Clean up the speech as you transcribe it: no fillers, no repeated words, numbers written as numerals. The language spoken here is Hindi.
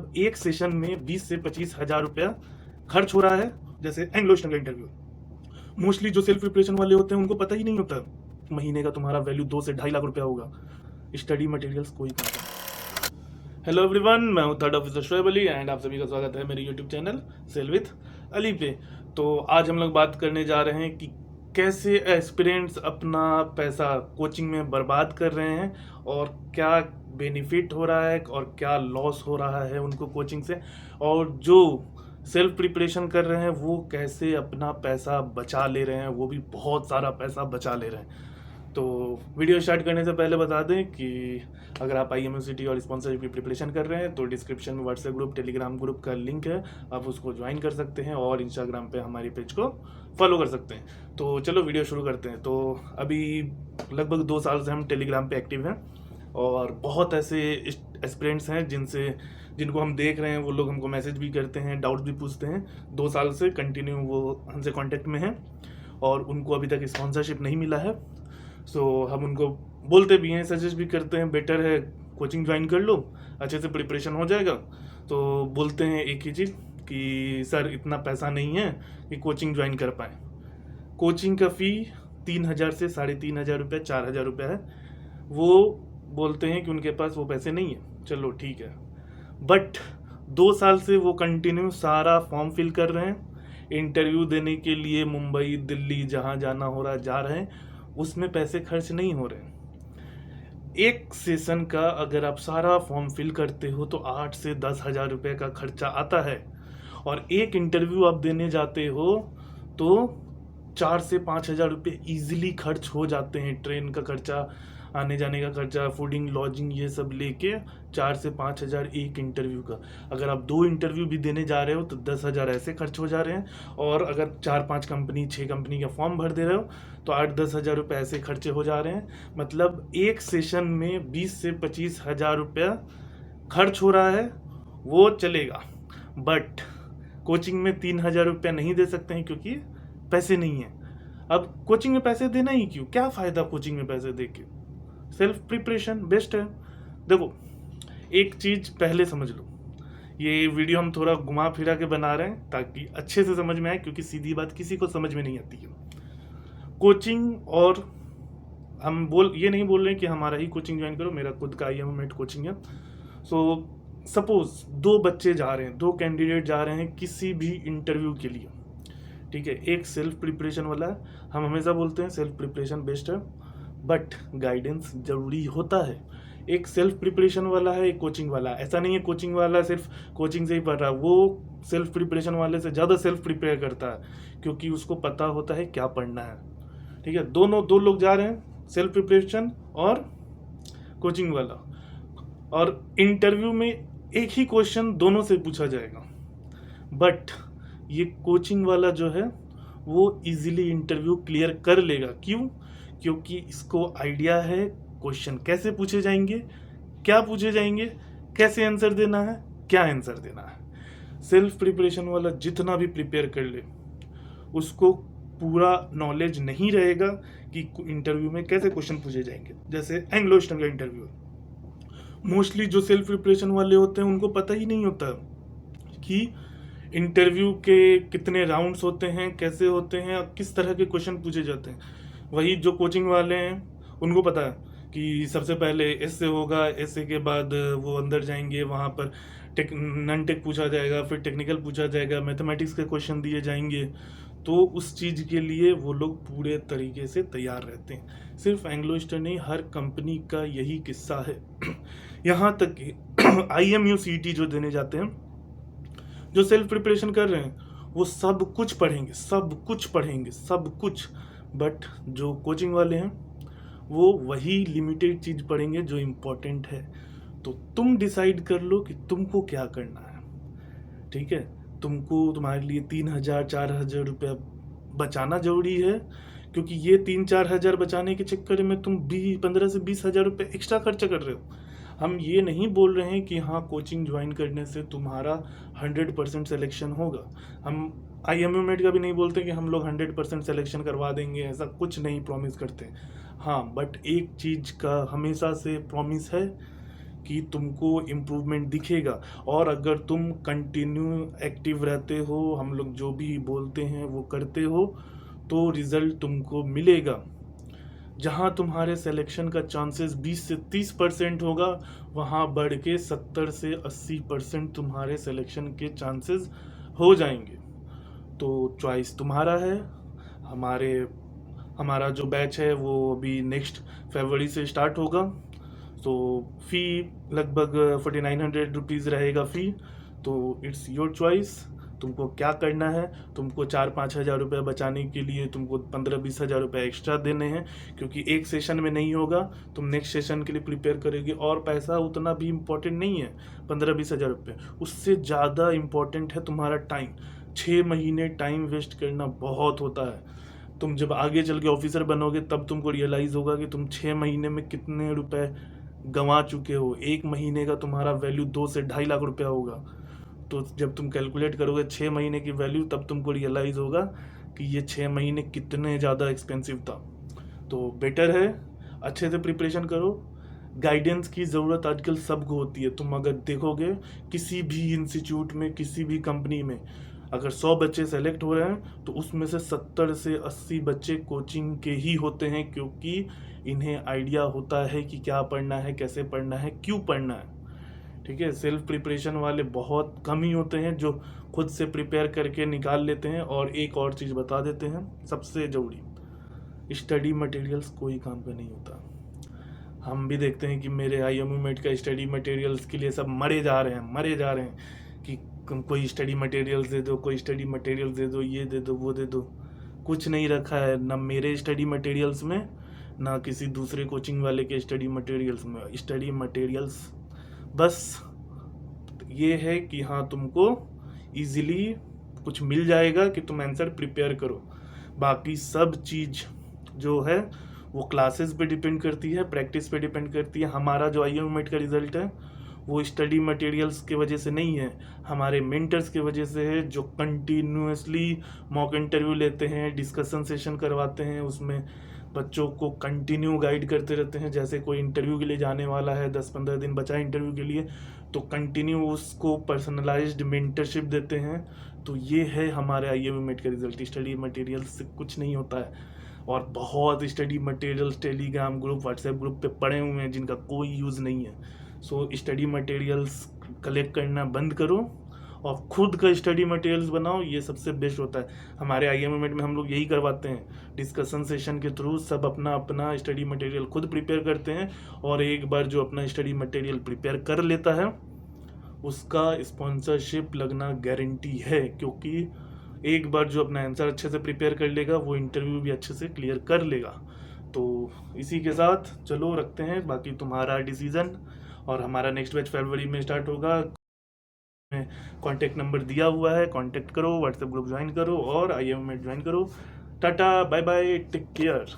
मतलब एक सेशन में 20 से 25 हज़ार रुपया खर्च हो रहा है। जैसे एंग्लो स्टैंडर्ड इंटरव्यू, मोस्टली जो सेल्फ प्रिपरेशन वाले होते हैं उनको पता ही नहीं होता महीने का तुम्हारा वैल्यू 2 से 2.5 लाख रुपया होगा। स्टडी मटेरियल्स कोई नहीं। हेलो एवरीवन, मैं हूं third officer Shoaib Ali and आप सभी का स्वागत है मेरे YouTube channel sail with Ali पे। तो आज हम लोग बात करने जा रहे हैं कि कैसे एस्पिरेंट्स अपना पैसा कोचिंग में बर्बाद कर रहे हैं और क्या बेनिफिट हो रहा है और क्या लॉस हो रहा है उनको कोचिंग से, और जो सेल्फ प्रिपरेशन कर रहे हैं वो कैसे अपना पैसा बचा ले रहे हैं, वो भी बहुत सारा पैसा बचा ले रहे हैं। तो वीडियो स्टार्ट करने से पहले बता दें कि अगर आप IMUCT और स्पॉन्सरशिप की प्रिपरेशन कर रहे हैं तो डिस्क्रिप्शन में व्हाट्सएप ग्रुप, टेलीग्राम ग्रुप का लिंक है, आप उसको ज्वाइन कर सकते हैं और इंस्टाग्राम पे हमारी पेज को फॉलो कर सकते हैं। तो चलो वीडियो शुरू करते हैं। तो अभी लगभग 2 साल से हम टेलीग्राम पे एक्टिव हैं और बहुत ऐसे एस्पिरेंट्स हैं जिनको हम देख रहे हैं, वो लोग हमको मैसेज भी करते हैं, डाउट भी पूछते हैं। 2 साल से कंटिन्यू वो हमसे कांटेक्ट में हैं और उनको अभी तक स्पॉन्सरशिप नहीं मिला है। सो हम उनको बोलते भी हैं, सजेस्ट भी करते हैं, बेटर है कोचिंग ज्वाइन कर लो, अच्छे से प्रिपरेशन हो जाएगा। तो बोलते हैं एक ही चीज़ कि सर इतना पैसा नहीं है कि कोचिंग ज्वाइन कर पाए। कोचिंग का फ़ी 3,000 से 3,500 रुपये, 4,000 रुपये है। वो बोलते हैं कि उनके पास वो पैसे नहीं है। चलो ठीक है, बट 2 साल से वो कंटिन्यू सारा फॉर्म फिल कर रहे हैं, इंटरव्यू देने के लिए मुंबई, दिल्ली, जहाँ जाना हो रहा है जा रहे हैं, उसमें पैसे खर्च नहीं हो रहे। एक सेशन का अगर आप सारा फॉर्म फिल करते हो तो 8 से 10 हज़ार रुपये का खर्चा आता है, और एक इंटरव्यू आप देने जाते हो तो 4 से 5 हज़ार रुपये ईजिली खर्च हो जाते हैं। ट्रेन का खर्चा, आने जाने का खर्चा, फूडिंग, लॉजिंग, ये सब लेके 4 से 5 हज़ार एक इंटरव्यू का। अगर आप 2 इंटरव्यू भी देने जा रहे हो तो 10 हज़ार ऐसे खर्च हो जा रहे हैं, और अगर 4-5 कंपनी, 6 कंपनी का फॉर्म भर दे रहे हो तो 8-10 हज़ार रुपये ऐसे खर्चे हो जा रहे हैं। मतलब एक सेशन में 20 से 25 हज़ार रुपया खर्च हो रहा है, वो चलेगा। बट कोचिंग में 3,000 रुपया नहीं दे सकते हैं क्योंकि पैसे नहीं हैं। अब कोचिंग में पैसे देना ही क्यों, क्या फ़ायदा कोचिंग में पैसे दे के? सेल्फ प्रिपरेशन बेस्ट है। देखो, एक चीज़ पहले समझ लो, ये वीडियो हम थोड़ा घुमा फिरा के बना रहे हैं ताकि अच्छे से समझ में आए, क्योंकि सीधी बात किसी को समझ में नहीं आती है। कोचिंग, और हम ये नहीं बोल रहे हैं कि हमारा ही कोचिंग ज्वाइन करो, मेरा खुद का IMUCT कोचिंग है। सो सपोज 2 बच्चे जा रहे हैं, 2 कैंडिडेट जा रहे हैं किसी भी इंटरव्यू के लिए, ठीक है। एक सेल्फ प्रिपरेशन वाला है, हम हमेशा बोलते हैं सेल्फ प्रिपरेशन बेस्ट है, बट गाइडेंस ज़रूरी होता है। एक सेल्फ प्रिपरेशन वाला है, एक कोचिंग वाला है। ऐसा नहीं है कोचिंग वाला सिर्फ कोचिंग से ही पढ़ रहा है, वो सेल्फ प्रिपरेशन वाले से ज़्यादा सेल्फ प्रिपेयर करता है क्योंकि उसको पता होता है क्या पढ़ना है, ठीक है। 2 लोग जा रहे हैं, सेल्फ प्रिपरेशन और कोचिंग वाला, और इंटरव्यू में एक ही क्वेश्चन दोनों से पूछा जाएगा। बट ये कोचिंग वाला जो है वो इजीली इंटरव्यू क्लियर कर लेगा। क्यों? क्योंकि इसको आइडिया है क्वेश्चन कैसे पूछे जाएंगे, क्या पूछे जाएंगे, कैसे आंसर देना है, क्या आंसर देना है। सेल्फ प्रिपरेशन वाला जितना भी प्रिपेयर कर ले, उसको पूरा नॉलेज नहीं रहेगा कि इंटरव्यू में कैसे क्वेश्चन पूछे जाएंगे। जैसे एंग्लो स्टैंडर्ड इंटरव्यू, मोस्टली जो सेल्फ प्रिपरेशन वाले होते हैं उनको पता ही नहीं होता कि इंटरव्यू के कितने राउंड्स होते हैं, कैसे होते हैं और किस तरह के क्वेश्चन पूछे जाते हैं। वही जो कोचिंग वाले हैं उनको पता है कि सबसे पहले ऐसे होगा, ऐसे के बाद वो अंदर जाएंगे, वहाँ पर नॉन टेक पूछा जाएगा, फिर टेक्निकल पूछा जाएगा, मैथमेटिक्स के क्वेश्चन दिए जाएंगे। तो उस चीज़ के लिए वो लोग पूरे तरीके से तैयार रहते हैं। सिर्फ एंग्लो स्टैंडर्ड नहीं, हर कंपनी का यही किस्सा है। यहाँ तक कि IMUCT जो देने जाते हैं, जो सेल्फ प्रिपरेशन कर रहे हैं, वो सब कुछ पढ़ेंगे, सब कुछ। बट जो कोचिंग वाले हैं वो वही लिमिटेड चीज़ पढ़ेंगे जो इम्पोर्टेंट है। तो तुम डिसाइड कर लो कि तुमको क्या करना है, ठीक है। तुम्हारे लिए 3,000 4,000 रुपया बचाना जरूरी है, क्योंकि ये 3-4 हज़ार बचाने के चक्कर में तुम 15 से 20 हज़ार रुपये एक्स्ट्रा खर्चा कर रहे हो। हम ये नहीं बोल रहे हैं कि हाँ कोचिंग ज्वाइन करने से तुम्हारा 100% सिलेक्शन होगा। हम IMUCT का भी नहीं बोलते कि हम लोग 100% सिलेक्शन करवा देंगे, ऐसा कुछ नहीं प्रॉमिस करते। हाँ, बट एक चीज़ का हमेशा से प्रॉमिस है कि तुमको इम्प्रूवमेंट दिखेगा। और अगर तुम कंटिन्यू एक्टिव रहते हो, हम लोग जो भी बोलते हैं वो करते हो, तो रिजल्ट तुमको मिलेगा। जहाँ तुम्हारे सिलेक्शन का चांसेस 20 से 30% होगा, वहाँ बढ़ के 70 से 80% तुम्हारे सिलेक्शन के चांसेस हो जाएंगे। तो चॉइस तुम्हारा है। हमारे हमारा जो बैच है वो अभी नेक्स्ट फरवरी से स्टार्ट होगा। तो फ़ी लगभग 4900 रुपीज़ रहेगा फ़ी। तो इट्स योर चॉइस, तुमको क्या करना है। तुमको 4-5 हज़ार रुपये बचाने के लिए तुमको 15-20 हज़ार रुपये एक्स्ट्रा देने हैं, क्योंकि एक सेशन में नहीं होगा, तुम नेक्स्ट सेशन के लिए प्रिपेयर करोगे। और पैसा उतना भी इम्पोर्टेंट नहीं है 15-20 हज़ार रुपये, उससे ज़्यादा इम्पोर्टेंट है तुम्हारा टाइम। 6 महीने टाइम वेस्ट करना बहुत होता है। तुम जब आगे चल के ऑफिसर बनोगे तब तुमको रियलाइज़ होगा कि तुम 6 महीने में कितने रुपए गंवा चुके हो। 1 महीने का तुम्हारा वैल्यू 2 से 2.5 लाख रुपया होगा। तो जब तुम कैलकुलेट करोगे 6 महीने की वैल्यू, तब तुमको रियलाइज़ होगा कि ये 6 महीने कितने ज़्यादा एक्सपेंसिव था। तो बेटर है अच्छे से प्रिपरेशन करो। गाइडेंस की ज़रूरत आजकल सबको होती है। तुम अगर देखोगे किसी भी इंस्टीट्यूट में, किसी भी कंपनी में, अगर 100 बच्चे सेलेक्ट हो रहे हैं तो उसमें से 70 से 80 बच्चे कोचिंग के ही होते हैं, क्योंकि इन्हें आइडिया होता है कि क्या पढ़ना है, कैसे पढ़ना है, क्यों पढ़ना है। ठीक है, सेल्फ प्रिपरेशन वाले बहुत कम ही होते हैं जो खुद से प्रिपेयर करके निकाल लेते हैं। और एक और चीज़ बता देते हैं, सबसे जरूरी, स्टडी मटेरियल्स कोई काम का नहीं होता। हम भी देखते हैं कि मेरे IMU मेट का स्टडी मटेरियल्स के लिए सब मरे जा रहे हैं कि कोई स्टडी मटेरियल्स दे दो, कोई स्टडी मटेरियल्स दे दो, ये दे दो, वो दे दो। कुछ नहीं रखा है ना मेरे स्टडी मटेरियल्स में, ना किसी दूसरे कोचिंग वाले के स्टडी मटेरियल्स में। स्टडी मटेरियल्स बस ये है कि हाँ, तुमको इजीली कुछ मिल जाएगा कि तुम आंसर प्रिपेयर करो। बाकी सब चीज़ जो है वो क्लासेस पे डिपेंड करती है, प्रैक्टिस पे डिपेंड करती है। हमारा जो IMU मेट का रिजल्ट है वो स्टडी मटेरियल्स के वजह से नहीं है, हमारे मेंटर्स के वजह से है, जो कंटिन्यूसली मॉक इंटरव्यू लेते हैं, डिस्कशन सेशन करवाते हैं, उसमें बच्चों को कंटिन्यू गाइड करते रहते हैं। जैसे कोई इंटरव्यू के लिए जाने वाला है, 10-15 दिन बचा है इंटरव्यू के लिए, तो कंटिन्यू उसको पर्सनलाइज्ड मेंटरशिप देते हैं। तो ये है हमारे IMU मेट का रिजल्ट, स्टडी मटेरियल्स से कुछ नहीं होता है। और बहुत study materials Telegram group, WhatsApp group पे पड़े हुए हैं जिनका कोई यूज़ नहीं है। सो स्टडी मटेरियल्स कलेक्ट करना बंद करो और खुद का स्टडी मटेरियल्स बनाओ, ये सबसे बेस्ट होता है। हमारे IMU मेट में हम लोग यही करवाते हैं, डिस्कशन सेशन के थ्रू सब अपना अपना स्टडी मटेरियल खुद प्रिपेयर करते हैं। और एक बार जो अपना स्टडी मटेरियल प्रिपेयर कर लेता है उसका स्पॉन्सरशिप लगना गारंटी है, क्योंकि एक बार जो अपना आंसर अच्छे से प्रिपेयर कर लेगा वो इंटरव्यू भी अच्छे से क्लियर कर लेगा। तो इसी के साथ चलो रखते हैं, बाकी तुम्हारा डिसीज़न। और हमारा नेक्स्ट बैच फरवरी में स्टार्ट होगा। कॉन्टैक्ट नंबर दिया हुआ है, कॉन्टैक्ट करो, व्हाट्सएप ग्रुप ज्वाइन करो और IMU मेट ज्वाइन करो। Tata, bye bye, take care.